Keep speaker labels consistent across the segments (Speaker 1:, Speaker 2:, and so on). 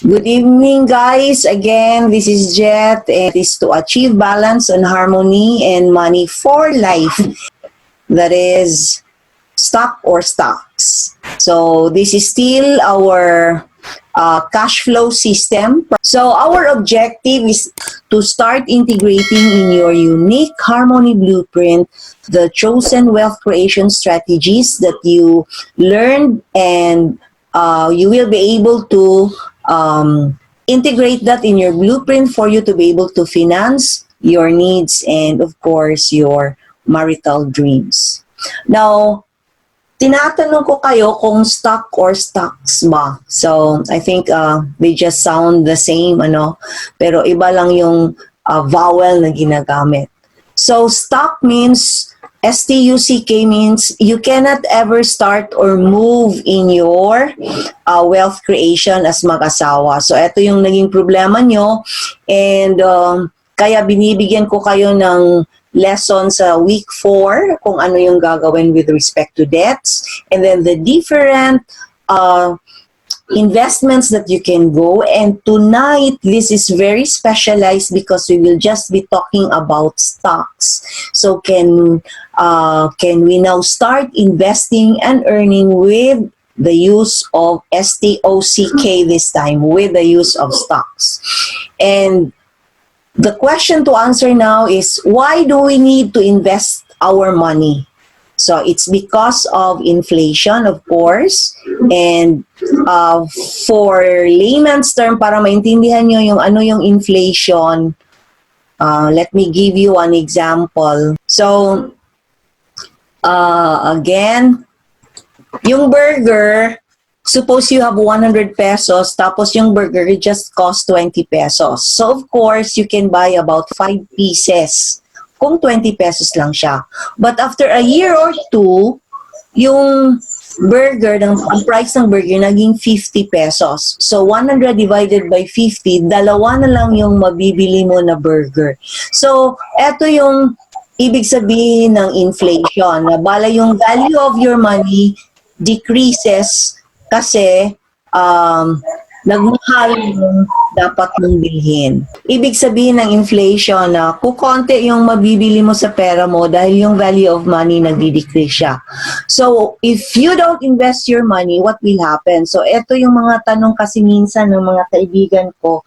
Speaker 1: Good evening, guys. Again, this is Jet, and it is to achieve balance and harmony and money for life. That is stock or stocks. So this is still our cash flow system. So our objective is to start integrating in your unique harmony blueprint the chosen wealth creation strategies that you learned, and you will be able to integrate that in your blueprint for you to be able to finance your needs and of course your marital dreams. Now, tinatanong ko kayo kung stock or stocks ba. So, I think they just sound the same, pero iba lang yung vowel na ginagamit. So, stock means, S-T-U-C-K means you cannot ever start or move in your wealth creation as mag-asawa. So, ito yung naging problema nyo, and kaya binibigyan ko kayo ng lesson sa week 4 kung ano yung gagawin with respect to debts, and then the different investments that you can go. And tonight, this is very specialized because we will just be talking about stocks. So can we now start investing and earning with the use of S-T-O-C-K this time, with the use of stocks? And the question to answer now is, why do we need to invest our money? So it's because of inflation, of course, and for layman's term, para maintindihan nyo yung ano yung inflation, let me give you an example. So, again, yung burger, suppose you have 100 pesos, tapos yung burger just cost 20 pesos. So, of course, you can buy about 5 pieces kung 20 pesos lang siya. But after a year or two, yung burger, ang price ng burger, naging 50 pesos. So, 100 divided by 50, dalawa na lang yung mabibili mo na burger. So, eto yung ibig sabihin ng inflation. Na bala yung value of your money decreases kasi nagmahal yung dapat mong bilhin. Ibig sabihin ng inflation na kukonti yung mabibili mo sa pera mo dahil yung value of money nagdi-decrease siya. So, if you don't invest your money, what will happen? So, ito yung mga tanong kasi minsan ng mga kaibigan ko,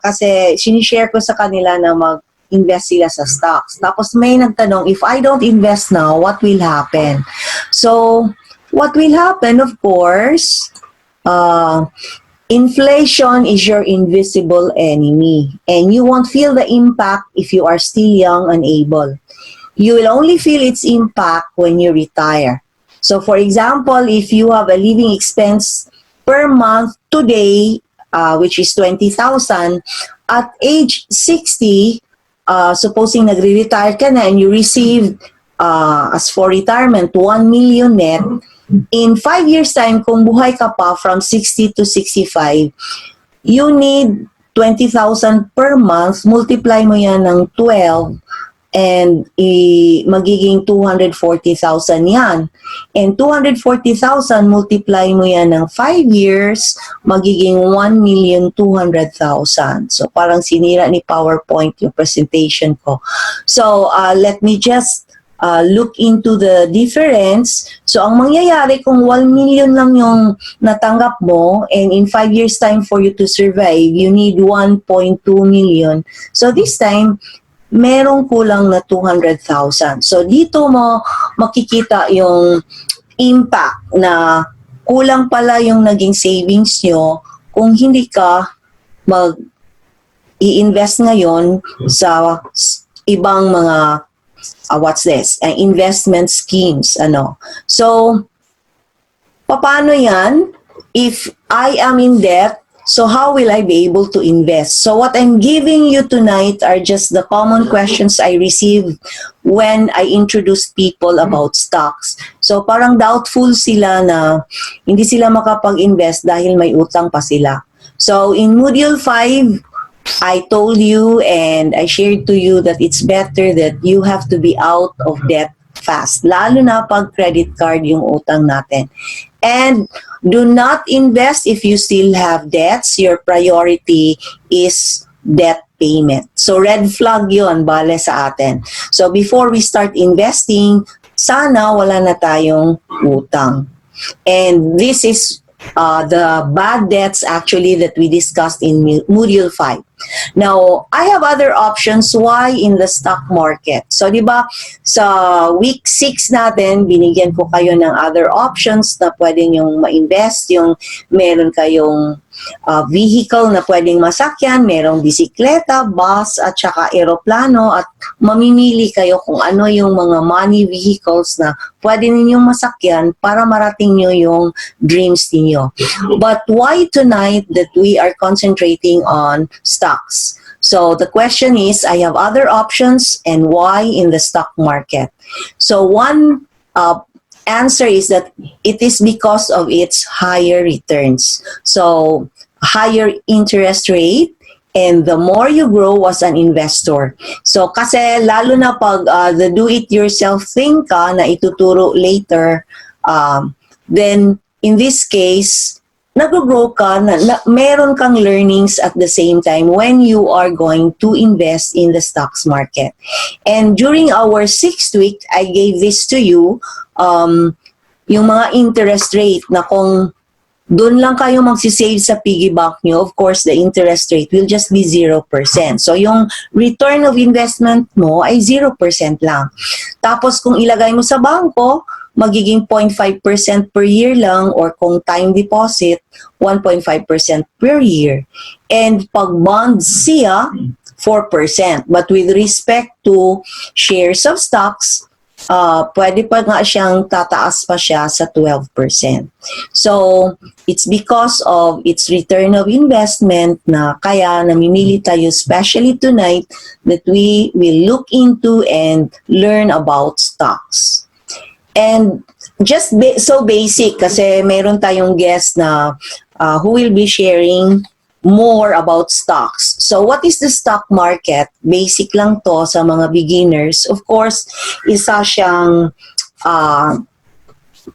Speaker 1: kasi sinishare ko sa kanila na mag-invest sila sa stocks. Tapos may nagtanong, if I don't invest now, what will happen? So, what will happen, of course, inflation is your invisible enemy, and you won't feel the impact if you are still young and able. You will only feel its impact when you retire. So, for example, if you have a living expense per month today, which is 20,000, at age 60, supposing nagre-retire ka na and you receive as for retirement 1 million net, in 5 years time, kung buhay ka pa from 60 to 65, you need 20,000 per month, multiply mo yan ng 12, and magiging 240,000 yan. And 240,000, multiply mo yan ng 5 years, magiging 1,200,000. So, parang sinira ni PowerPoint yung presentation ko. So, let me just look into the difference. So, ang mangyayari kung 1 million lang yung natanggap mo, and in 5 years time for you to survive, you need 1.2 million. So, this time, merong kulang na 200,000. So, dito mo makikita yung impact na kulang pala yung naging savings nyo kung hindi ka mag-i-invest ngayon sa ibang mga investment schemes, So, paano yan? If I am in debt, so how will I be able to invest? So, what I'm giving you tonight are just the common questions I received when I introduce people about stocks. So, parang doubtful sila na hindi sila makapag-invest dahil may utang pa sila. So, in Module 5, I told you and I shared to you that it's better that you have to be out of debt fast. Lalo na pag credit card yung utang natin. And do not invest if you still have debts. Your priority is debt payment. So red flag yun, bale sa atin. So before we start investing, sana wala na tayong utang. And this is the bad debts actually that we discussed in Module 5. Now, I have other options why in the stock market. So, di ba, sa week 6 natin, binigyan ko kayo ng other options na pwede nyong ma-invest. Yung meron kayong vehicle na pwedeng masakyan, merong bisikleta, bus, at saka aeroplano, at mamimili kayo kung ano yung mga money vehicles na pwede ninyong masakyan para marating nyo yung dreams ninyo. But why tonight that we are concentrating on stocks? So the question is, I have other options and why in the stock market? So one answer is that it is because of its higher returns. So higher interest rate, and the more you grow as an investor. So kasi lalo na pag the do-it-yourself thing ka na ituturo later, then in this case, nag-grow ka, meron kang learnings at the same time when you are going to invest in the stocks market. And during our 6th week, I gave this to you, yung mga interest rate na kung doon lang kayo magsisave sa piggy bank nyo, of course, the interest rate will just be 0%. So, yung return of investment mo ay 0% lang. Tapos, kung ilagay mo sa bangko, magiging 0.5% per year lang, or kung time deposit, 1.5% per year. And pag bonds siya, 4%. But with respect to shares of stocks, pwede pa nga siyang tataas pa siya sa 12%. So, it's because of its return of investment na kaya namimili tayo, especially tonight, that we will look into and learn about stocks. And just so basic, kasi meron tayong guest na who will be sharing more about stocks. So what is the stock market? Basic lang to sa mga beginners. Of course, isa siyang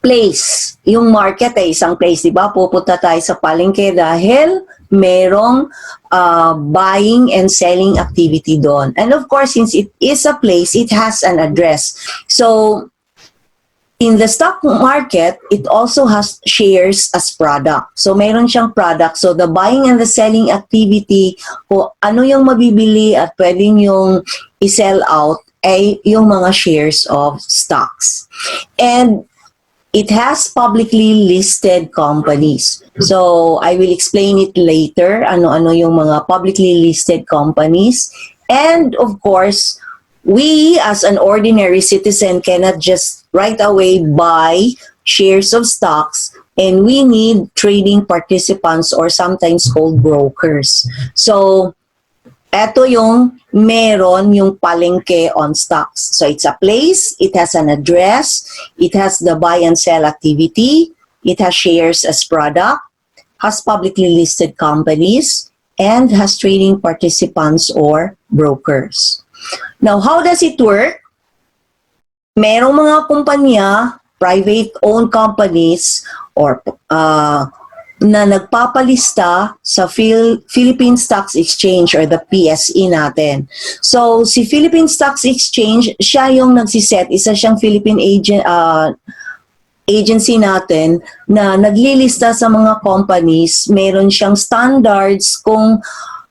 Speaker 1: place. Yung market ay isang place, di ba? Pupunta tayo sa palengke dahil merong buying and selling activity doon. And of course, since it is a place, it has an address. So in the stock market, it also has shares as product. So, meron siyang product. So, the buying and the selling activity, kung ano yung mabibili at pwedeng yung i-sell out, ay yung mga shares of stocks. And it has publicly listed companies. So, I will explain it later, ano-ano yung mga publicly listed companies. And, of course, we as an ordinary citizen cannot just right away buy shares of stocks, and we need trading participants or sometimes called brokers. So, eto yung meron yung palengke on stocks. So, it's a place, it has an address, it has the buy and sell activity, it has shares as product, has publicly listed companies, and has trading participants or brokers. Now, how does it work? Merong mga kumpanya, private-owned companies, or na nagpapalista sa Philippine Stocks Exchange or the PSE natin. So, si Philippine Stocks Exchange, siya yung nagsiset, isa siyang Philippine agency natin na naglilista sa mga companies. Meron siyang standards kung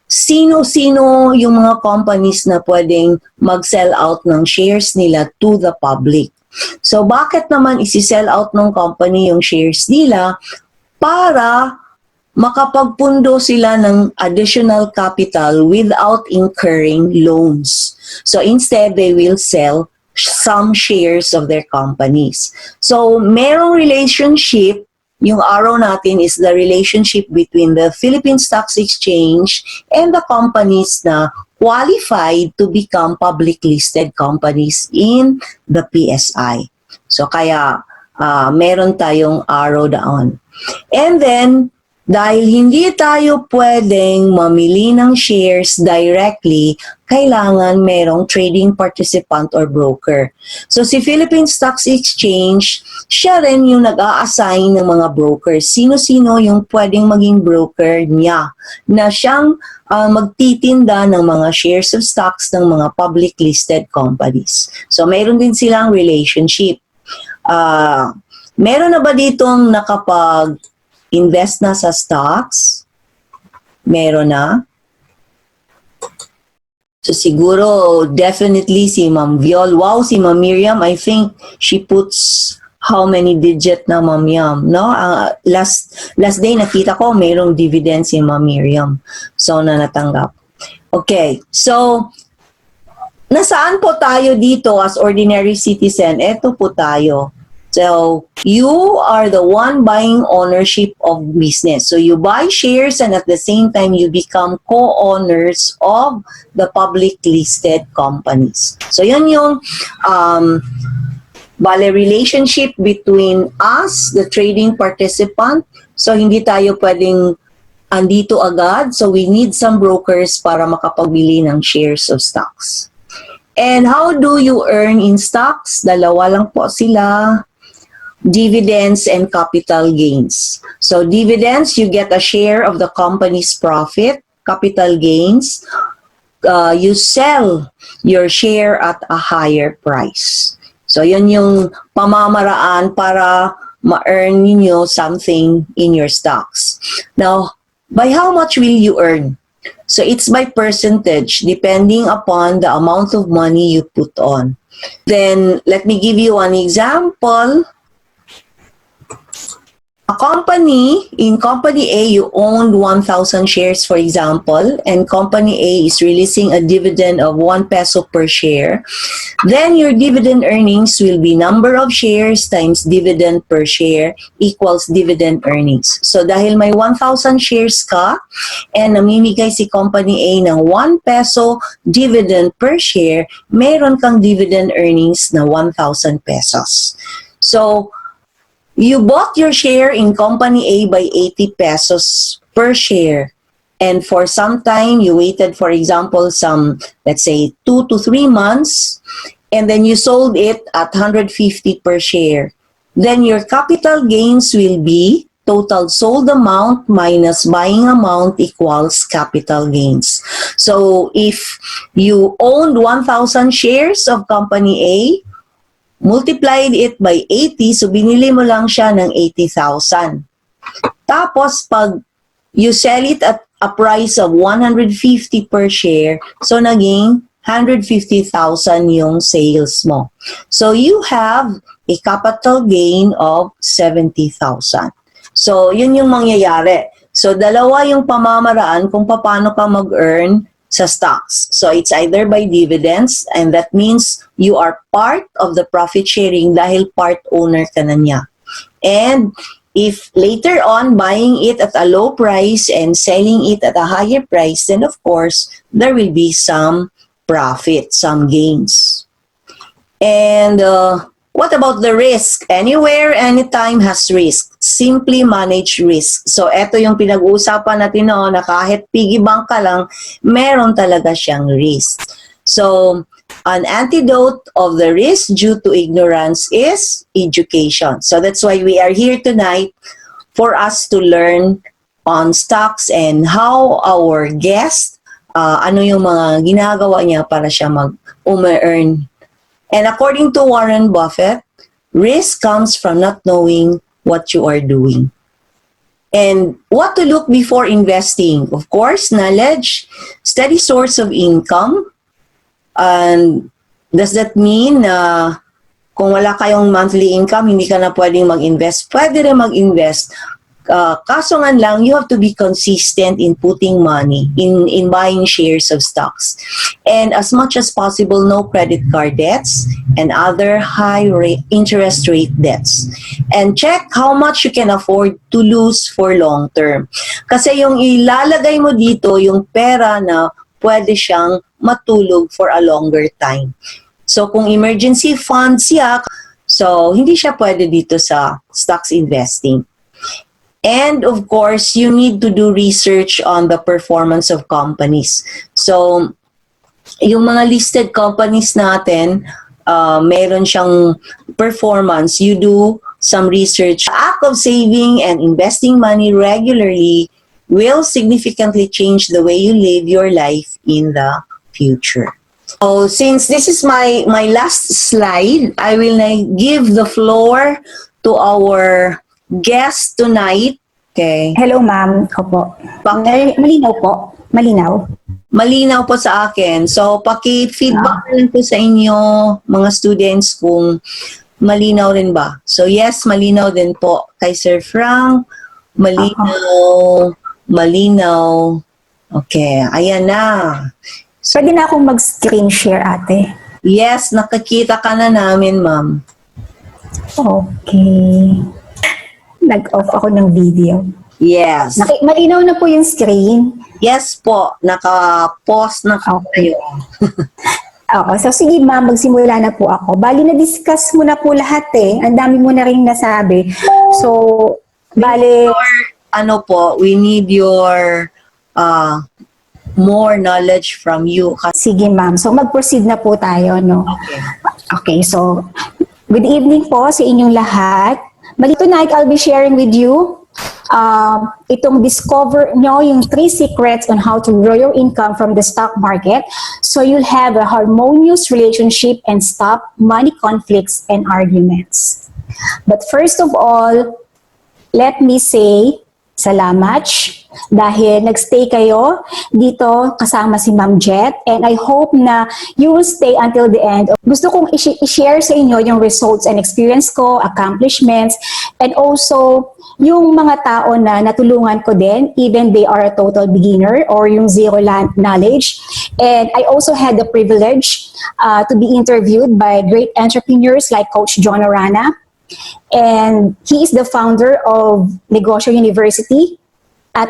Speaker 1: sino-sino yung mga companies na pwedeng mag-sell out ng shares nila to the public. So, bakit naman isi-sell out ng company yung shares nila? Para makapagpundo sila ng additional capital without incurring loans. So, instead, they will sell some shares of their companies. So, merong relationship. Yung araw natin is the relationship between the Philippine Stocks Exchange and the companies na qualified to become public listed companies in the PSI. So kaya meron tayong arrow doon. And then Dahil hindi tayo pwedeng mamili ng shares directly, kailangan merong trading participant or broker. So si Philippine Stock Exchange, siya rin yung nag-a-assign ng mga brokers. Sino-sino yung pwedeng maging broker niya na siyang magtitinda ng mga shares of stocks ng mga public listed companies. So mayroon din silang relationship. Meron na ba ditong nakapag-invest na sa stocks? Meron na. So siguro, definitely si Ma'am Viol. Wow, si Ma'am Miriam, I think she puts how many digit na Ma'am Yam, no? Last day nakita ko, mayroong dividend si Ma'am Miriam. So, na natanggap. Okay, so, nasaan po tayo dito as ordinary citizen? Eto po tayo. So, you are the one buying ownership of business. So, you buy shares and at the same time, you become co-owners of the public listed companies. So, yun yung relationship between us, the trading participant. So, hindi tayo pwedeng andito agad. So, we need some brokers para makapagbili ng shares of stocks. And how do you earn in stocks? Dalawa lang po sila. Dividends and capital gains. So dividends, you get a share of the company's profit. Capital gains, you sell your share at a higher price. So yun yung pamamaraan para ma-earn niyo something in your stocks. Now, by how much will you earn? So it's by percentage depending upon the amount of money you put on. Then let me give you an example. A company, in Company A, you owned 1,000 shares, for example, and Company A is releasing a dividend of 1 peso per share. Then your dividend earnings will be number of shares times dividend per share equals dividend earnings. So dahil may 1,000 shares ka and namimigay si Company A ng 1 peso dividend per share, meron kang dividend earnings na 1,000 pesos. So, you bought your share in Company A by 80 pesos per share. And for some time, you waited, for example, let's say 2 to 3 months, and then you sold it at 150 per share. Then your capital gains will be total sold amount minus buying amount equals capital gains. So if you owned 1,000 shares of Company A, multiplied it by 80, so binili mo lang siya ng 80,000. Tapos, pag you sell it at a price of 150 per share, so naging 150,000 yung sales mo. So, you have a capital gain of 70,000. So, yun yung mangyayari. So, dalawa yung pamamaraan kung paano ka mag-earn sa stocks. So it's either by dividends, and that means you are part of the profit sharing dahil part owner ka na niya. And if later on buying it at a low price and selling it at a higher price, then of course there will be some profit, some gains. And what about the risk? Anywhere, anytime has risk. Simply manage risk. So, eto yung pinag-uusapan natin noon na kahit piggy bank ka lang, meron talaga siyang risk. So, an antidote of the risk due to ignorance is education. So, that's why we are here tonight for us to learn on stocks and how our guest, ano yung mga ginagawa niya para siya mag-earn. And according to Warren Buffett, risk comes from not knowing what you are doing. And what to look before investing? Of course, knowledge, steady source of income. And does that mean na kung wala kayong monthly income, hindi ka na pwedeng mag-invest? Pwede rin mag-invest. Kaso nga lang, you have to be consistent in putting money, in buying shares of stocks. And as much as possible, no credit card debts and other high interest rate debts. And check how much you can afford to lose for long term. Kasi yung ilalagay mo dito, yung pera na pwede siyang matulog for a longer time. So kung emergency funds siya, so hindi siya pwede dito sa stocks investing. And of course, you need to do research on the performance of companies. So, yung mga listed companies natin, meron siyang performance. You do some research. The act of saving and investing money regularly will significantly change the way you live your life in the future. So, since this is my last slide, I will give the floor to our guest tonight. Okay.
Speaker 2: Hello, ma'am. Opo. Malinaw po. Malinaw.
Speaker 1: Malinaw po sa akin. So, paki-feedback lang po sa inyo, mga students, kung malinaw rin ba. So, yes, malinaw din po. Kay Sir Frank, malinaw, malinaw. Okay, ayan na.
Speaker 2: Pwede na akong mag-screen share, ate.
Speaker 1: Yes, nakikita ka na namin, ma'am.
Speaker 2: Okay. Nag-off ako ng video.
Speaker 1: Yes.
Speaker 2: Malinaw na po yung screen.
Speaker 1: Yes po, naka-pause na kayo.
Speaker 2: Okay, so sige ma'am, magsimula na po ako. Bali, na-discuss mo na po lahat eh. Ang dami mo na rin nasabi. So, bali...
Speaker 1: we need your more knowledge from you.
Speaker 2: Sige ma'am, so mag-proceed na po tayo, no?
Speaker 1: Okay.
Speaker 2: Okay, so good evening po sa inyong lahat. Bali, tonight I'll be sharing with you itong discover nyo yung 3 secrets on how to grow your income from the stock market so you'll have a harmonious relationship and stop money conflicts and arguments. But first of all, let me say salamat dahil nagstay kayo dito kasama si Ma'am Jet, and I hope na you will stay until the end. Gusto kong i-share sa inyo yung results and experience ko, accomplishments, and also yung mga tao na natulungan ko din, even they are a total beginner or yung zero knowledge. And I also had the privilege to be interviewed by great entrepreneurs like Coach John Arana. And he is the founder of Negosyo University at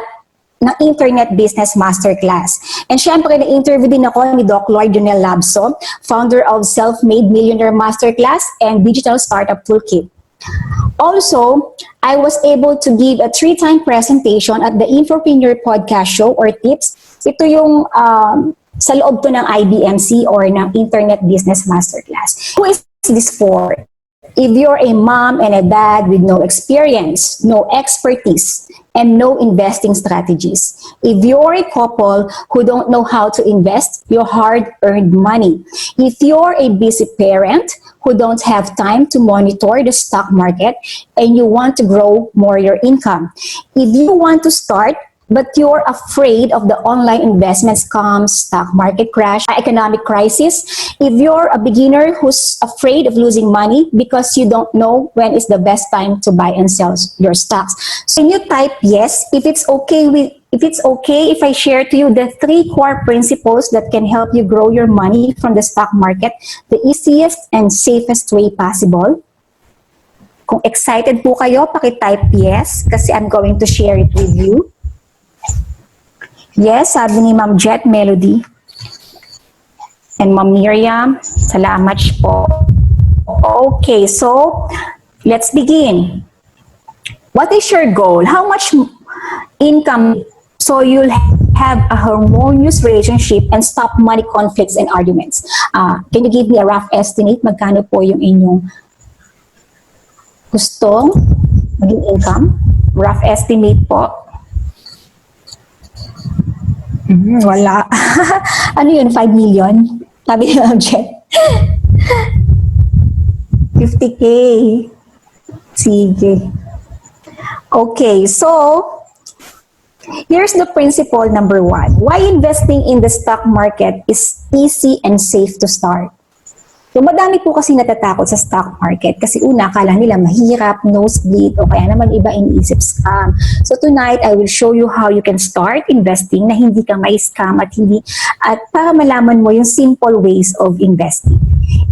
Speaker 2: ng Internet Business Masterclass. And syempre, na-interview din ako ni Doc Lloyd Junel Labso, founder of Self-Made Millionaire Masterclass and Digital Startup Toolkit. Also, I was able to give a 3-time presentation at the Infopreneur Podcast Show or Tips. Ito yung sa loob to ng IBMC or ng Internet Business Masterclass. Who is this for? If you're a mom and a dad with no experience, no expertise, and no investing strategies. If you're a couple who don't know how to invest your hard-earned money. If you're a busy parent who don't have time to monitor the stock market and you want to grow more your income. If you want to start but you're afraid of the online investment scams, stock market crash, economic crisis. If you're a beginner who's afraid of losing money because you don't know when is the best time to buy and sell your stocks. So can you type yes if it's okay if I share to you the 3 core principles that can help you grow your money from the stock market the easiest and safest way possible? Kung excited po kayo, paki-type yes kasi I'm going to share it with you. Yes, sabi ni Ma'am Jet Melody. And Ma'am Miriam, salamat po. Okay, so let's begin. What is your goal? How much income so you'll have a harmonious relationship and stop money conflicts and arguments? Can you give me a rough estimate? Magkano po yung inyong gustong maging income? Rough estimate po. Wala. Ano yun? 5 million? Sabi ni Ma'am Jet. 50K. Sige. Okay, so here's the principle number 1. Why investing in the stock market is easy and safe to start? So, madami po kasi natatakot sa stock market kasi una, akala nila mahirap, nosebleed, o kaya naman iba iniisip scam. So tonight, I will show you how you can start investing na hindi ka may scam at para malaman mo yung simple ways of investing.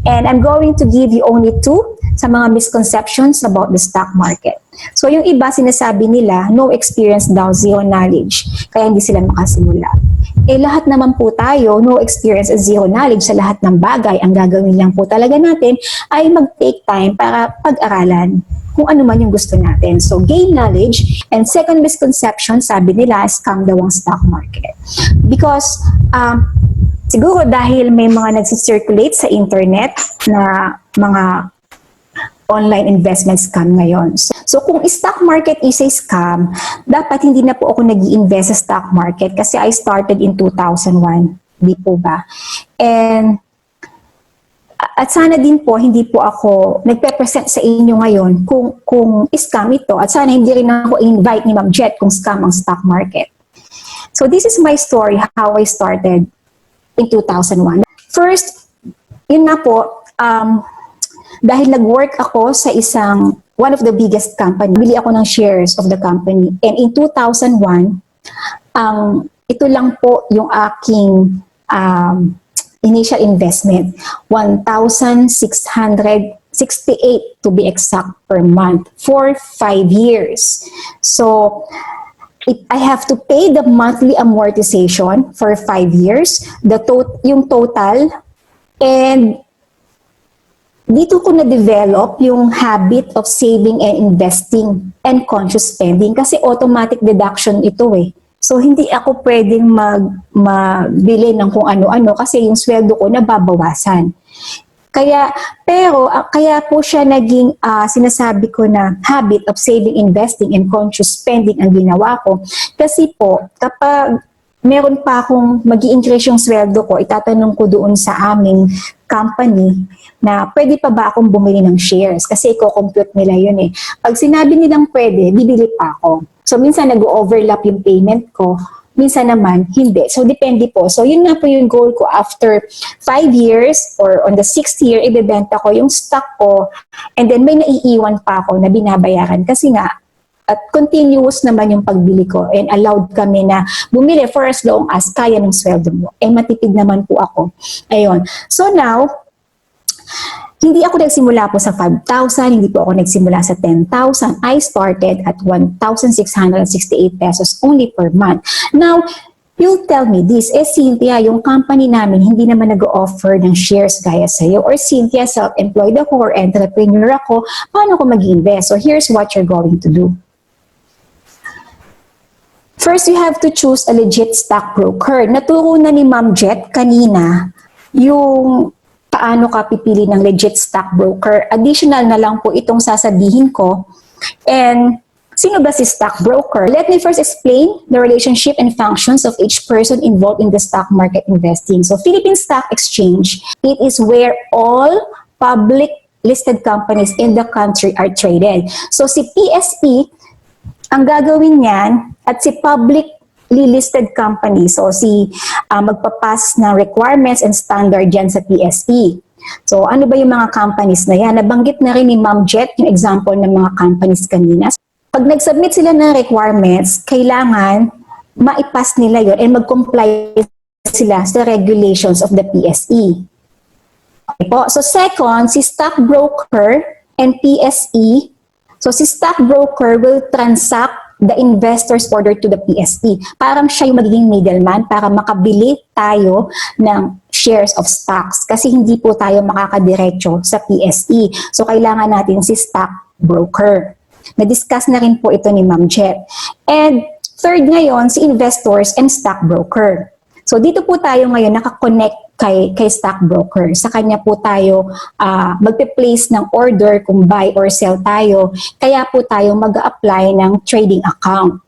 Speaker 2: And I'm going to give you only 2 sa mga misconceptions about the stock market. So yung iba sinasabi nila, no experience daw, zero knowledge, kaya hindi sila makasimula. Lahat naman po tayo, no experience and zero knowledge sa lahat ng bagay. Ang gagawin lang po talaga natin ay mag-take time para pag-aralan. kung ano man yung gusto natin. So, gain knowledge. And second misconception, sabi nila, scam daw ang stock market. Because, siguro dahil may mga nagsisirculate sa internet na mga online investment scam ngayon. So kung stock market is a scam, dapat hindi na po ako nag-i-invest sa stock market kasi I started in 2001. Di po ba? And at sana din po, hindi po ako nagpe-present sa inyo ngayon kung scam ito. At sana hindi rin ako invite ni Ma'am Jet kung scam ang stock market. So this is my story, how I started in 2001. First, yun nga po, dahil nag-work ako sa one of the biggest company, bili ako ng shares of the company. And in 2001, ito lang po yung aking initial investment, 1,668 to be exact per month for 5 years. So, I have to pay the monthly amortization for 5 years, yung total, and dito ko na-develop yung habit of saving and investing and conscious spending kasi automatic deduction ito eh. So, hindi ako pwedeng magbili ng kung ano-ano kasi yung sweldo ko nababawasan. Kaya po siya naging sinasabi ko na habit of saving, investing, and conscious spending ang ginawa ko. Kasi po, kapag meron pa akong mag-i-increase yung sweldo ko, itatanong ko doon sa aming company na pwede pa ba akong bumili ng shares kasi i-compute nila yun eh. Pag sinabi nilang pwede, bibili pa ako. So minsan nag-overlap yung payment ko, minsan naman hindi. So depende po. So yun na po yung goal ko after 5 years or on the 6th year, ibebenta ko yung stock ko and then may naiiwan pa ako na binabayaran kasi nga at continuous naman yung pagbili ko and allowed kami na bumili for as long as kaya ng sweldo mo. Eh matipid naman po ako. Ayun. So now, hindi ako nagsimula po sa 5,000, hindi po ako nagsimula sa 10,000. I started at 1,668 pesos only per month. Now, you'll tell me this, Cynthia, yung company namin hindi naman nag-offer ng shares gaya sa'yo. Or Cynthia, self-employed ako or entrepreneur ako, paano ko mag-invest? So here's what you're going to do. First, you have to choose a legit stockbroker. Naturo na ni Ma'am Jet kanina yung paano ka pipili ng legit stockbroker. Additional na lang po itong sasabihin ko. And sino ba si stockbroker? Let me first explain the relationship and functions of each person involved in the stock market investing. So, Philippine Stock Exchange, it is where all public listed companies in the country are traded. So, si PSE, ang gagawin niyan, at si publicly listed company, so si magpapass ng requirements and standard dyan sa PSE. So ano ba yung mga companies na yan? Nabanggit na rin ni Ma'am Jet yung example ng mga companies kanina. Pag nag-submit sila ng requirements, kailangan maipass nila yon and mag-comply sila sa regulations of the PSE. Okay po. So second, si stockbroker and PSE. So si stockbroker will transact the investor's order to the PSE. Parang siya yung magiging middleman para makabili tayo ng shares of stocks kasi hindi po tayo makakadiretso sa PSE. So kailangan natin si stockbroker. Na-discuss na rin po ito ni Ma'am Jet. And third ngayon, si investors and stockbroker. So dito po tayo ngayon nakakonect kay stockbroker. Sa kanya po tayo magpe-place ng order kung buy or sell tayo. Kaya po tayo mag-apply ng trading account.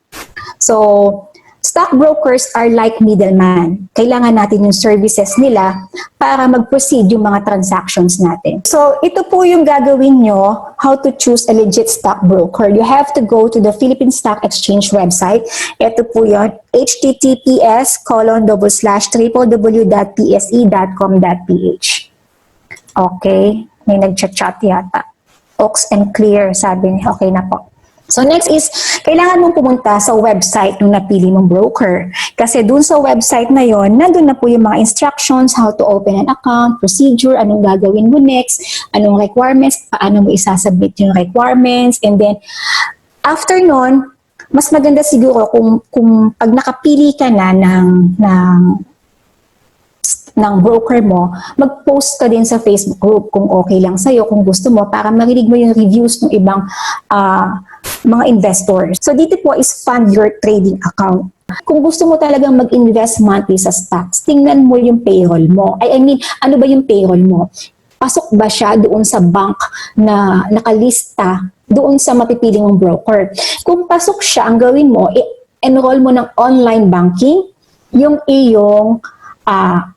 Speaker 2: So, stockbrokers are like middleman. Kailangan natin yung services nila para mag-proceed yung mga transactions natin. So, ito po yung gagawin nyo, how to choose a legit stockbroker. You have to go to the Philippine Stock Exchange website. Ito po yun, https://www.pse.com.ph. Okay, may nag-chat yata. Ox and clear, sabi niya. Okay na po. So next is, kailangan mong pumunta sa website nung napili mong broker. Kasi dun sa website na yon, nandun na po yung mga instructions, how to open an account, procedure, anong gagawin mo next, anong requirements, paano mo isasubmit yung requirements, and then after nun, mas maganda siguro kung pag nakapili ka na ng ng broker mo, mag-post ka din sa Facebook group kung okay lang sa'yo, kung gusto mo, para marinig mo yung reviews ng ibang mga investors. So dito po is fund your trading account. Kung gusto mo talagang mag-invest monthly sa stocks, tingnan mo yung payroll mo. I mean, ano ba yung payroll mo? Pasok ba siya doon sa bank na nakalista doon sa mapipiling mong broker? Kung pasok siya, ang gawin mo, enroll mo ng online banking yung iyong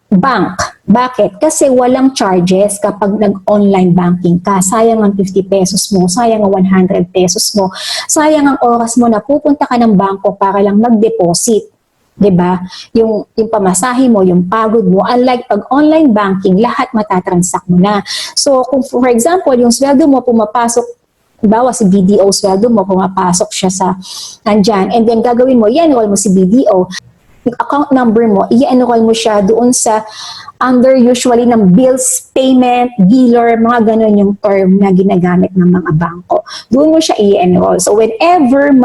Speaker 2: bank. Bakit? Kasi walang charges kapag nag-online banking ka. Sayang ang 50 pesos mo, sayang ang 100 pesos mo, sayang ang oras mo na pupunta ka ng bangko para lang mag-deposit. 'Di ba? Yung pamasahe mo, yung pagod mo, unlike pag online banking, lahat matatransact mo na. So, kung for example, yung sweldo mo pumapasok, bawa si BDO sweldo mo, pumapasok siya sa nandyan, and then gagawin mo, i-enroll mo si BDO, yung account number mo, i-enroll mo siya doon sa under usually ng bills, payment, dealer, mga ganun yung term na ginagamit ng mga bangko. Doon mo siya i-enroll. So, whenever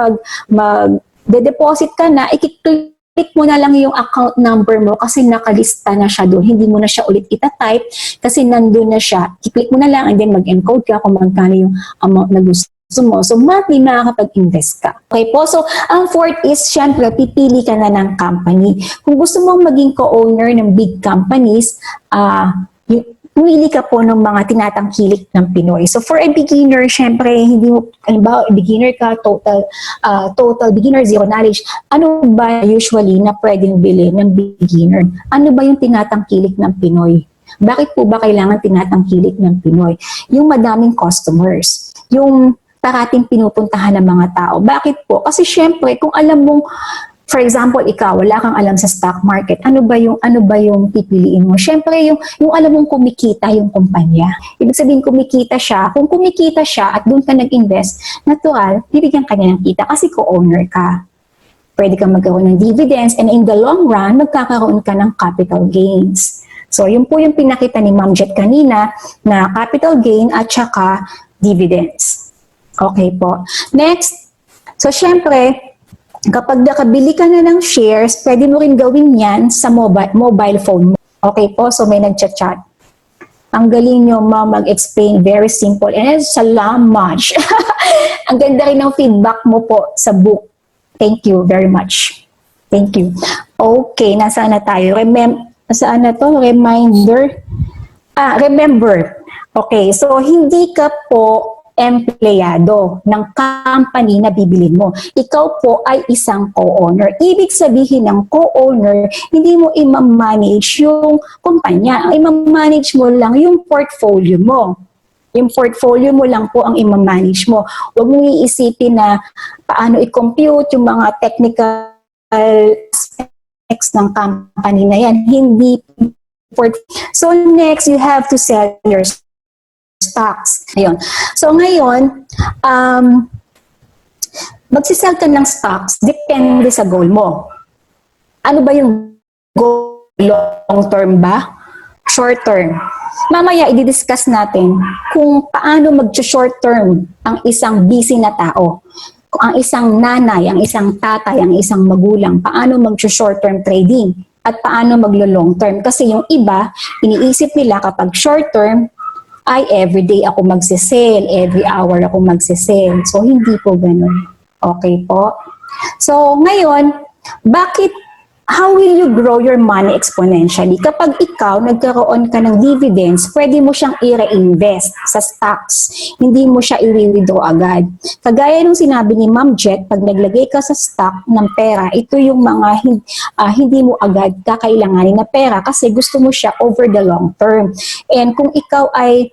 Speaker 2: mag-deposit ka na, i-click mo na lang yung account number mo kasi nakalista na siya doon. Hindi mo na siya ulit itatype kasi nandun na siya. I-click mo na lang and then mag-encode ka kung magkano yung amount na gusto mo. So, monthly makakapag-invest ka. Okay po? So, ang fourth is, syempre, pipili ka na ng company. Kung gusto mong maging co-owner ng big companies, pumili ka po ng mga tinatangkilik ng Pinoy. So, for a beginner, syempre, hindi mo, halimbawa, beginner ka, total beginner, zero knowledge, ano ba usually na pwedeng bilhin ng beginner? Ano ba yung tinatangkilik ng Pinoy? Bakit po ba kailangan tinatangkilik ng Pinoy? Yung madaming customers, yung parating pinupuntahan ng mga tao. Bakit po? Kasi syempre, kung alam mong, for example, ikaw, wala kang alam sa stock market, ano ba yung pipiliin mo? Syempre, yung alam mong kumikita yung kumpanya. Ibig sabihin, kumikita siya. Kung kumikita siya at doon ka nag-invest, natural, bibigyan ka niya ng kita kasi co-owner ka. Pwede kang magkaroon ng dividends and in the long run, magkakaroon ka ng capital gains. So, yun po yung pinakita ni Ma'am Jet kanina na capital gain at saka dividends. Okay po. Next, so syempre, kapag nakabili ka na ng shares, pwede mo rin gawin yan sa mobile phone mo. Okay po, so may nagchat-chat. Ang galing nyo, ma'am, mag-explain. Very simple. And salamat. Ang ganda rin ng feedback mo po sa book. Thank you very much. Thank you. Okay, nasaan na tayo? Saan na to? Reminder. Remember. Okay, so hindi ka po empleyado ng company na bibilin mo. Ikaw po ay isang co-owner. Ibig sabihin ng co-owner, hindi mo i-manage yung kumpanya. Ang i-manage mo lang yung portfolio mo. Yung portfolio mo lang po ang i-manage mo. Huwag mong iisipin na paano i-compute yung mga technical aspects ng company na yan. Hindi. So next, you have to sell your stocks. Ayun. So ngayon, magsisell ka ng stocks, depende sa goal mo. Ano ba yung goal? Long term ba? Short term? Mamaya i-discuss natin kung paano mag-short term ang isang busy na tao. Kung ang isang nanay, ang isang tatay, ang isang magulang, paano mag-short term trading at paano maglo-long term. Kasi yung iba, iniisip nila kapag short term, ay everyday ako magsisell, every hour ako magsisell. So, hindi po ganun. Okay po? So, ngayon, how will you grow your money exponentially? Kapag ikaw, nagkaroon ka ng dividends, pwede mo siyang i-reinvest sa stocks. Hindi mo siya i-withdraw agad. Kagaya nung sinabi ni Ma'am Jet, pag naglagay ka sa stock ng pera, ito yung mga hindi mo agad kakailanganin na pera kasi gusto mo siya over the long term. And kung ikaw ay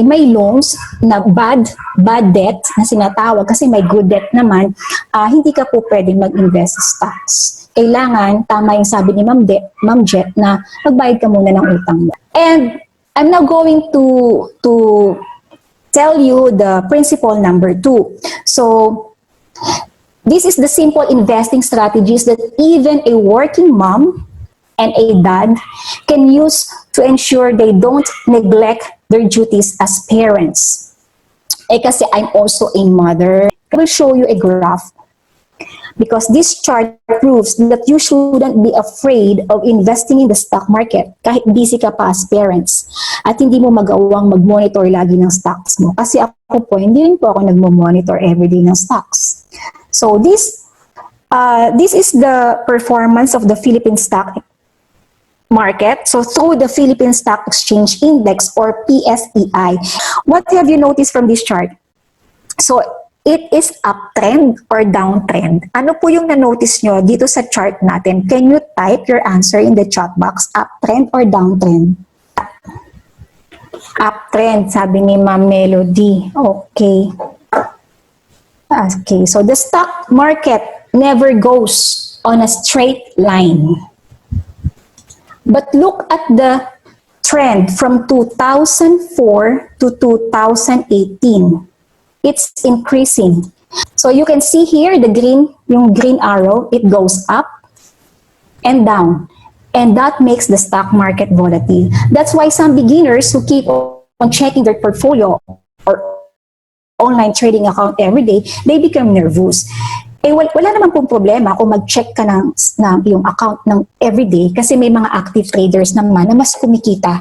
Speaker 2: may loans na bad debt na sinatawag kasi may good debt naman, hindi ka po pwedeng mag-invest sa stocks. Kailangan, tama yung sabi ni Ma'am Jet na magbayad ka muna ng utang mo. And I'm now going to tell you the principle number 2. So, this is the simple investing strategies that even a working mom and a dad can use to ensure they don't neglect their duties as parents. Kasi I'm also a mother. I will show you a graph. because this chart proves that you shouldn't be afraid of investing in the stock market kahit busy ka pa as parents at hindi mo magawang mag-monitor lagi ng stocks mo. Kasi ako po, hindi rin po ako nagmo-monitor everyday ng stocks. So this is the performance of the Philippine stock market. So through the Philippine Stock Exchange Index or PSEI. What have you noticed from this chart? So it is uptrend or downtrend. Ano po yung na-notice nyo dito sa chart natin? Can you type your answer in the chat box? Uptrend or downtrend? Uptrend, sabi ni Ma'am Melody. Okay. Okay, so the stock market never goes on a straight line. But look at the trend from 2004 to 2018. It's increasing. So you can see here yung green arrow, it goes up and down. And that makes the stock market volatile. That's why some beginners who keep on checking their portfolio or online trading account every day, they become nervous. Eh, wala naman pong problema kung mag-check ka ng yung account ng everyday kasi may mga active traders naman na mas kumikita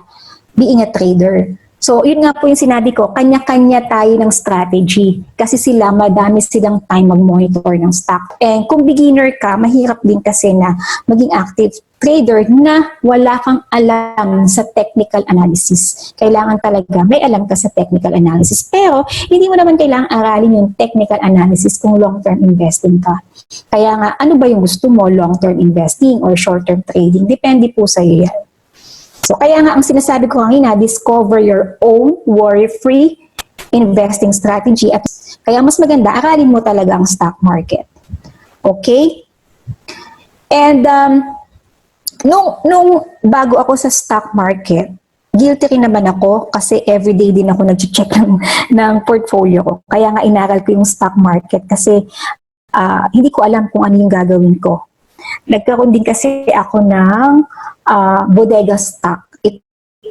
Speaker 2: being a trader. So, yun nga po yung sinabi ko, kanya-kanya tayo ng strategy kasi madami silang time mag-monitor ng stock. And kung beginner ka, mahirap din kasi na maging active trader na wala kang alam sa technical analysis. Kailangan talaga may alam ka sa technical analysis. Pero, hindi mo naman kailangan aralin yung technical analysis kung long-term investing ka. Kaya nga, ano ba yung gusto mo? Long-term investing or short-term trading? Depende po sa iyo yan. So, kaya nga, ang sinasabi ko kanina, discover your own worry-free investing strategy. At kaya mas maganda, aralin mo talaga ang stock market. Okay? And, nung bago ako sa stock market, guilty rin naman ako kasi everyday din ako nag-check ng portfolio ko. Kaya nga inaral ko yung stock market kasi hindi ko alam kung ano yung gagawin ko. Nagkaroon din kasi ako ng bodega stock. It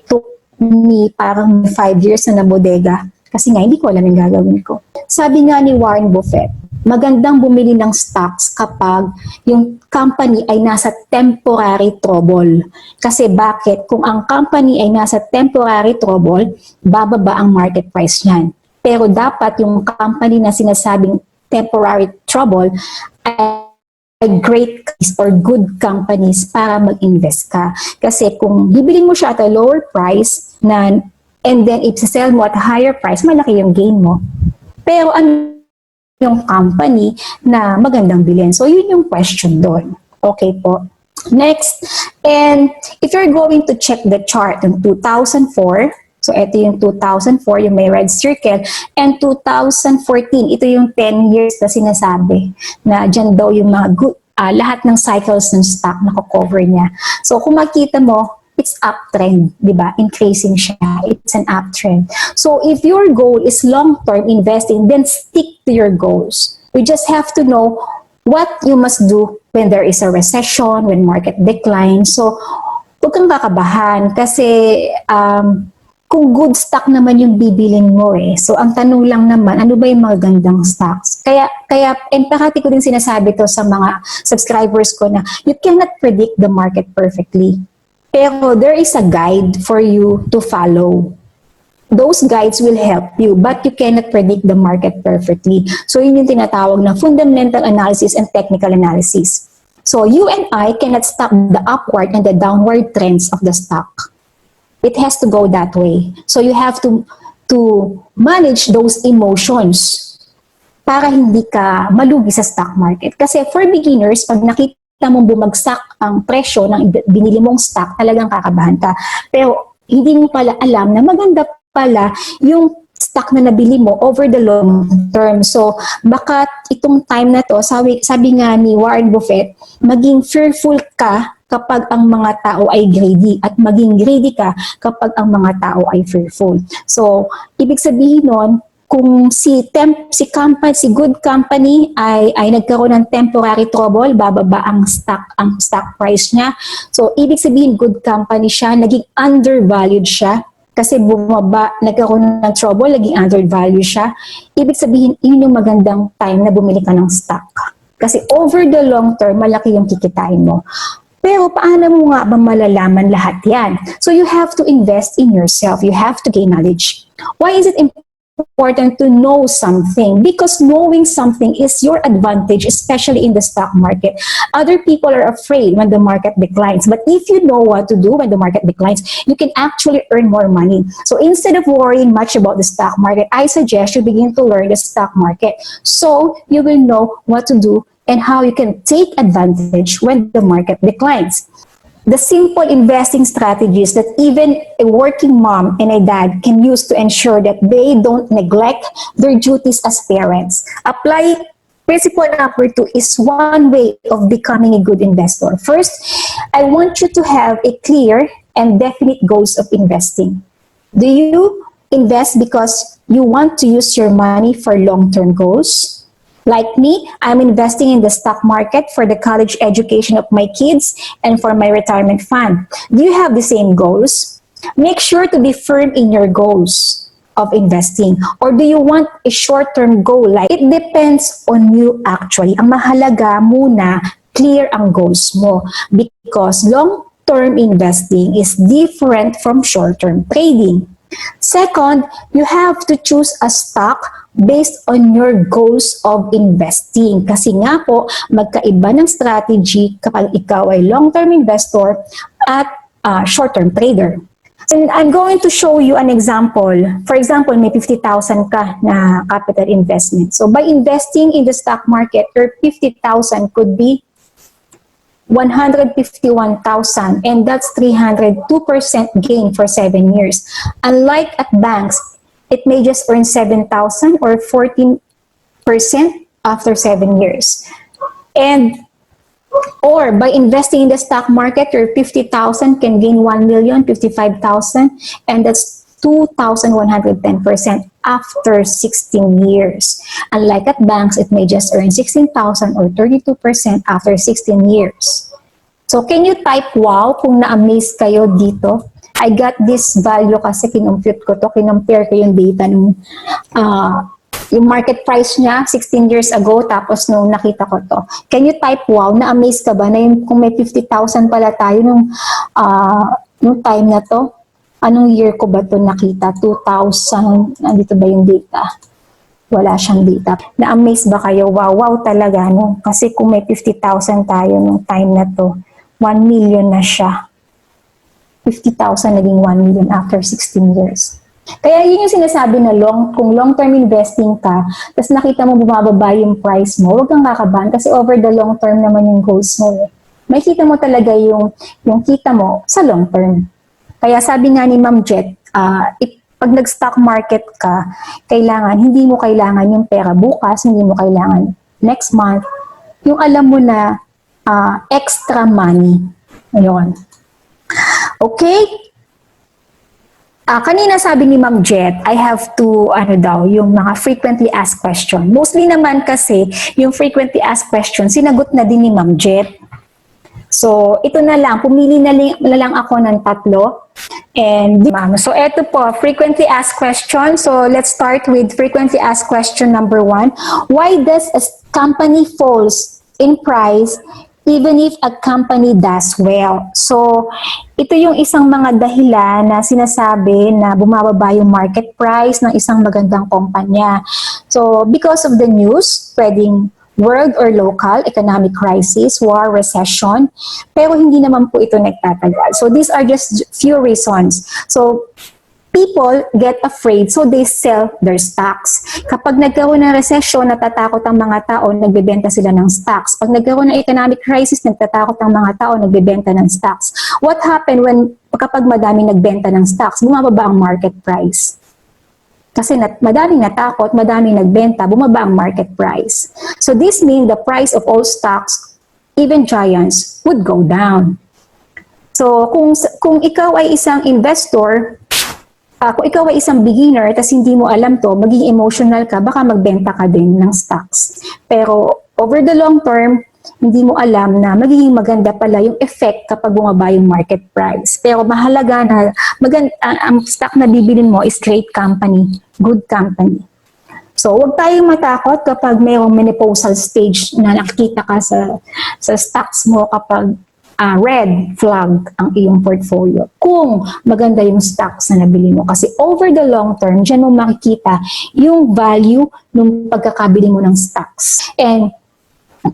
Speaker 2: took me parang 5 years na bodega kasi nga hindi ko alam yung gagawin ko. Sabi nga ni Warren Buffett, magandang bumili ng stocks kapag yung company ay nasa temporary trouble. Kasi bakit? Kung ang company ay nasa temporary trouble, bababa ang market price niyan. Pero dapat yung company na sinasabing temporary trouble ay great or good companies para mag-invest ka. Kasi kung bibilin mo siya at a lower price and then i-sell mo at a higher price, malaki yung gain mo. Pero ano yung company na magandang bilhin? So yun yung question doon. Okay po. Next, and if you're going to check the chart in 2004, so ito yung 2004, yung may red circle, and 2014, ito yung 10 years na sinasabi na dyan daw yung mga good, lahat ng cycles ng stock na cover niya. So kung makita mo, it's uptrend, di ba? Increasing siya. It's an uptrend. So if your goal is long-term investing, then stick to your goals. You just have to know what you must do when there is a recession, when market declines. So huwag kang kakabahan kasi kung good stock naman yung bibilin mo eh. So, ang tanong lang naman, ano ba yung mga gandang stocks? Kaya parati ko din sinasabi to sa mga subscribers ko na you cannot predict the market perfectly. Pero there is a guide for you to follow. Those guides will help you, but you cannot predict the market perfectly. So, yun yung tinatawag na fundamental analysis and technical analysis. So, you and I cannot stop the upward and the downward trends of the stock. It has to go that way. So you have to manage those emotions para hindi ka malugi sa stock market. Kasi for beginners, pag nakita mong bumagsak ang presyo ng binili mong stock, talagang kakabahan ka. Pero hindi mo pala alam na maganda pala yung stock na nabili mo over the long term. So baka itong time na to, sabi nga ni Warren Buffett, maging fearful ka kapag ang mga tao ay greedy at maging greedy ka kapag ang mga tao ay fearful. So, ibig sabihin nun, kung si good company ay nagkaroon ng temporary trouble, bababa ang stock price niya. So, ibig sabihin good company siya, naging undervalued siya kasi bumaba, nagkaroon ng trouble, naging undervalued siya. Ibig sabihin, yun yung magandang time na bumili ka ng stock. Kasi over the long term, malaki yung kikitain mo. Pero paano mo nga ba malalaman lahat yan? So you have to invest in yourself. You have to gain knowledge. Why is it important to know something? Because knowing something is your advantage, especially in the stock market. Other people are afraid when the market declines. But if you know what to do when the market declines, you can actually earn more money. So instead of worrying much about the stock market, I suggest you begin to learn the stock market. So you will know what to do and how you can take advantage when the market declines. The simple investing strategies that even a working mom and a dad can use to ensure that they don't neglect their duties as parents. Apply principle number 2 is one way of becoming a good investor. First, I want you to have a clear and definite goals of investing. Do you invest because you want to use your money for long-term goals? Like me, I'm investing in the stock market for the college education of my kids and for my retirement fund. Do you have the same goals? Make sure to be firm in your goals of investing. Or do you want a short-term goal? Like, it depends on you actually. Ang mahalaga muna, clear ang goals mo. Because long-term investing is different from short-term trading. Second, you have to choose a stock based on your goals of investing. Kasi nga po, magkaiba ng strategy kapag ikaw ay long-term investor at short-term trader. And I'm going to show you an example. For example, may 50,000 ka na capital investment. So by investing in the stock market, your 50,000 could be 151,000, and that's 302% gain for 7 years. Unlike at banks, it may just earn 7,000 or 14% after 7 years. And or by investing in the stock market, your 50,000 can gain 1,055,000, and that's 2,110% after 16 years. Unlike at banks, it may just earn 16,000 or 32% after 16 years. So can you type wow kung na-amaze kayo dito? I got this value kasi kinumpute ko to, kinumpare ko yung data ng yung market price niya 16 years ago, tapos nung nakita ko to. Can you type wow? Na-amaze ka ba na yung kung may 50,000 pala tayo nung time na to? Anong year ko ba to nakita? 2000, nandito ba yung data? Wala siyang data. Na-amaze ba kayo? Wow, wow talaga, no? Kasi kung may 50,000 tayo nung time na to, 1 million na siya. 50,000 naging 1 million after 16 years. Kaya yun yung sinasabi na kung long-term investing ka, tapos nakita mo bumababa yung price mo, huwag kang kakabahan kasi over the long term naman yung goals mo. May kita mo talaga yung kita mo sa long term. Kaya sabi nga ni Ma'am Jet, pag nag-stock market ka, hindi mo kailangan yung pera bukas, hindi mo kailangan next month. Yung alam mo na extra money. Ayun. Okay? Kanina sabi ni Ma'am Jet, I have to, yung mga frequently asked question. Mostly naman kasi, yung frequently asked question, sinagot na din ni Ma'am Jet. So, ito na lang. Pumili na lang ako ng 3. And, so, ito po, frequently asked question. So, let's start with frequently asked question number 1. Why does a company falls in price even if a company does well? So, ito yung isang mga dahilan na sinasabi na bumababa yung market price ng isang magandang kumpanya. So, because of the news, pwedeng world or local, economic crisis, war, recession, pero hindi naman po ito nagtatagal. So these are just few reasons. So people get afraid, so they sell their stocks. Kapag nagkaroon ng recession, natatakot ang mga tao, nagbebenta sila ng stocks. Pag nagkaroon ng economic crisis, natatakot ang mga tao, nagbebenta ng stocks. What happened kapag madaming nagbenta ng stocks? Bumababa ang market price. Kasi madaming natakot, madaming nagbenta, bumaba ang market price. So this means the price of all stocks, even giants, would go down. So kung ikaw ay isang investor, kung ikaw ay isang beginner, tas hindi mo alam to, maging emotional ka, baka magbenta ka din ng stocks. Pero over the long term, hindi mo alam na magiging maganda pala yung effect kapag bumaba yung market price. Pero mahalaga na ang stock na bibilin mo is great company, good company. So, huwag tayong matakot kapag mayroong menopausal stage na nakikita ka sa stocks mo kapag red flag ang iyong portfolio. Kung maganda yung stocks na nabili mo. Kasi over the long term, dyan mo makikita yung value ng pagkakabili mo ng stocks. And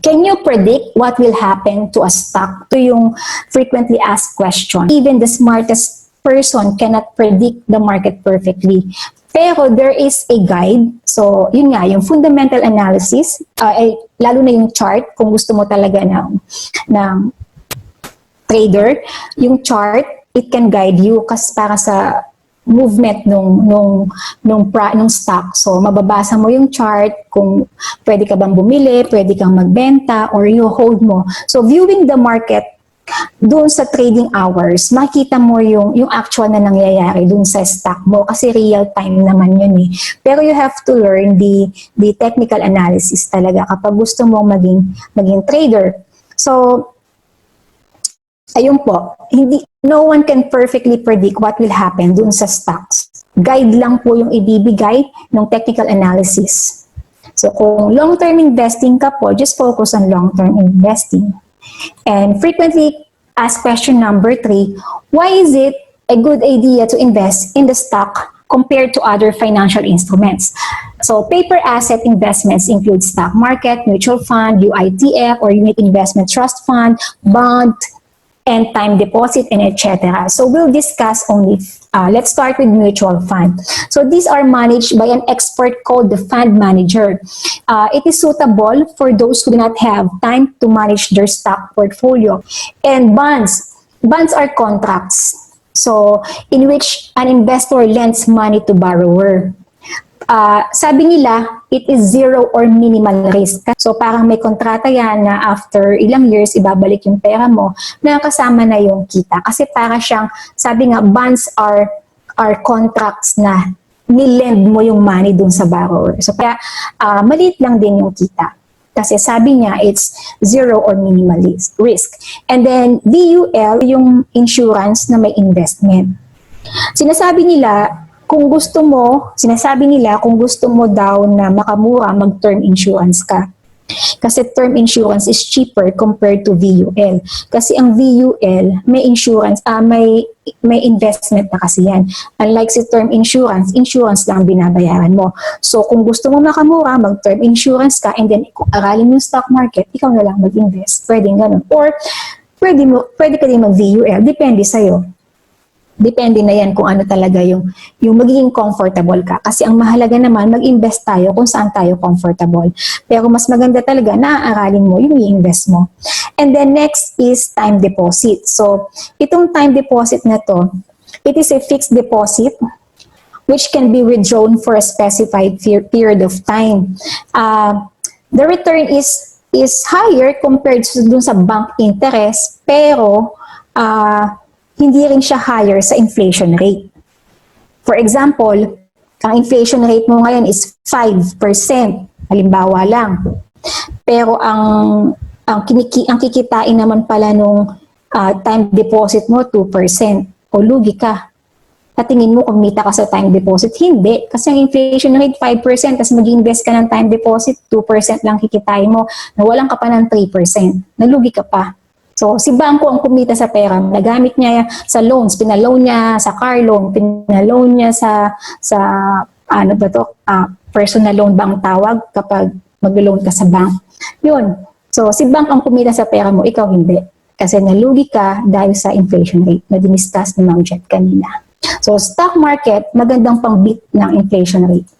Speaker 2: can you predict what will happen to a stock? Ito yung frequently asked question. Even the smartest person cannot predict the market perfectly. Pero there is a guide. So, yun nga, yung fundamental analysis, lalo na yung chart, kung gusto mo talaga ng trader, yung chart, it can guide you kasi para sa movement nung stock. So, mababasa mo yung chart kung pwede ka bang bumili, pwede kang magbenta, or you hold mo. So, viewing the market doon sa trading hours, makita mo yung actual na nangyayari doon sa stock mo kasi real time naman yun eh. Pero you have to learn the technical analysis talaga kapag gusto mong maging trader. So, ayun po, no one can perfectly predict what will happen dun sa stocks. Guide lang po yung ibibigay ng technical analysis. So kung long-term investing ka po, just focus on long-term investing. And frequently asked question number 3, why is it a good idea to invest in the stock compared to other financial instruments? So paper asset investments include stock market, mutual fund, UITF or unit investment trust fund, bond, and time deposit, and etc. So we'll discuss only, let's start with mutual fund. So these are managed by an expert called the fund manager. It is suitable for those who do not have time to manage their stock portfolio. And bonds are contracts. So in which an investor lends money to borrower. Sabi nila, it is zero or minimal risk. So parang may kontrata yan na after ilang years, ibabalik yung pera mo na kasama na yung kita. Kasi para siyang, sabi nga, bonds are contracts na nilend mo yung money dun sa borrower. So kaya maliit lang din yung kita. Kasi sabi niya, it's zero or minimal risk. And then VUL, yung insurance na may investment. Sinasabi nila kung gusto mo daw na makamura, mag-term insurance ka. Kasi term insurance is cheaper compared to VUL. Kasi ang VUL, may insurance, may investment na kasi yan. Unlike si term insurance, insurance lang binabayaran mo. So kung gusto mo makamura, mag-term insurance ka, and then kung aralin yung stock market, ikaw na lang mag-invest. Pwedeng ganun. Or pwede ka din mag-VUL, depende sa'yo. Depende na yan kung ano talaga yung magiging comfortable ka. Kasi ang mahalaga naman, mag-invest tayo kung saan tayo comfortable. Pero mas maganda talaga na aaralin mo yung i-invest mo. And then next is time deposit. So, itong time deposit na to, it is a fixed deposit which can be withdrawn for a specified period of time. The return is higher compared to dun sa bank interest, pero hindi rin siya higher sa inflation rate. For example, ang inflation rate mo ngayon is 5%, halimbawa lang. Pero ang kikitain naman pala nung time deposit mo 2%, o lugi ka. Patingin mo kumita ka sa time deposit, hindi. Kasi ang inflation rate 5%, tapos mag-invest ka ng time deposit, 2% lang kikitain mo, nawalan ka pa ng 3%, nalugi ka pa. So, si bangko ang kumita sa pera, nagamit niya sa loans, pinaloan niya sa car loan, pinaloan niya sa personal loan ba ang tawag kapag mag-loan ka sa bank. Yun. So, si bank ang kumita sa pera mo, ikaw hindi. Kasi nalugi ka dahil sa inflation rate na diniscuss ni Ma'am Jet kanina. So, stock market, magandang pang-beat ng inflation rate.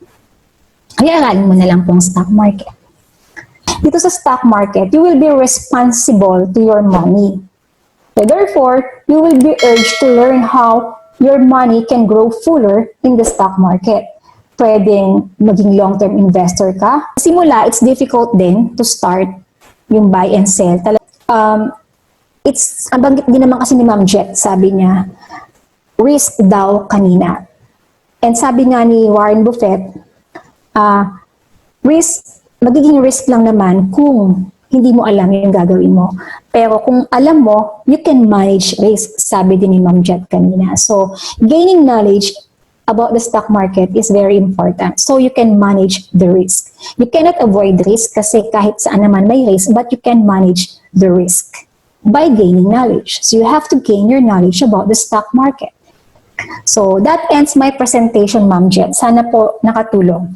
Speaker 2: Kaya aralin mo na lang pong stock market. Dito sa stock market, you will be responsible to your money. So therefore, you will be urged to learn how your money can grow fuller in the stock market. Pwedeng maging long-term investor ka. Simula, it's difficult din to start yung buy and sell. Ang banggit din naman kasi ni Ma'am Jet, sabi niya, risk daw kanina. And sabi nga ni Warren Buffett, magiging risk lang naman kung hindi mo alam yung gagawin mo. Pero kung alam mo, you can manage risk, sabi din ni Ma'am Jet kanina. So, gaining knowledge about the stock market is very important. So you can manage the risk. You cannot avoid risk kasi kahit saan naman may risk, but you can manage the risk by gaining knowledge. So you have to gain your knowledge about the stock market. So that ends my presentation, Ma'am Jet. Sana po nakatulong.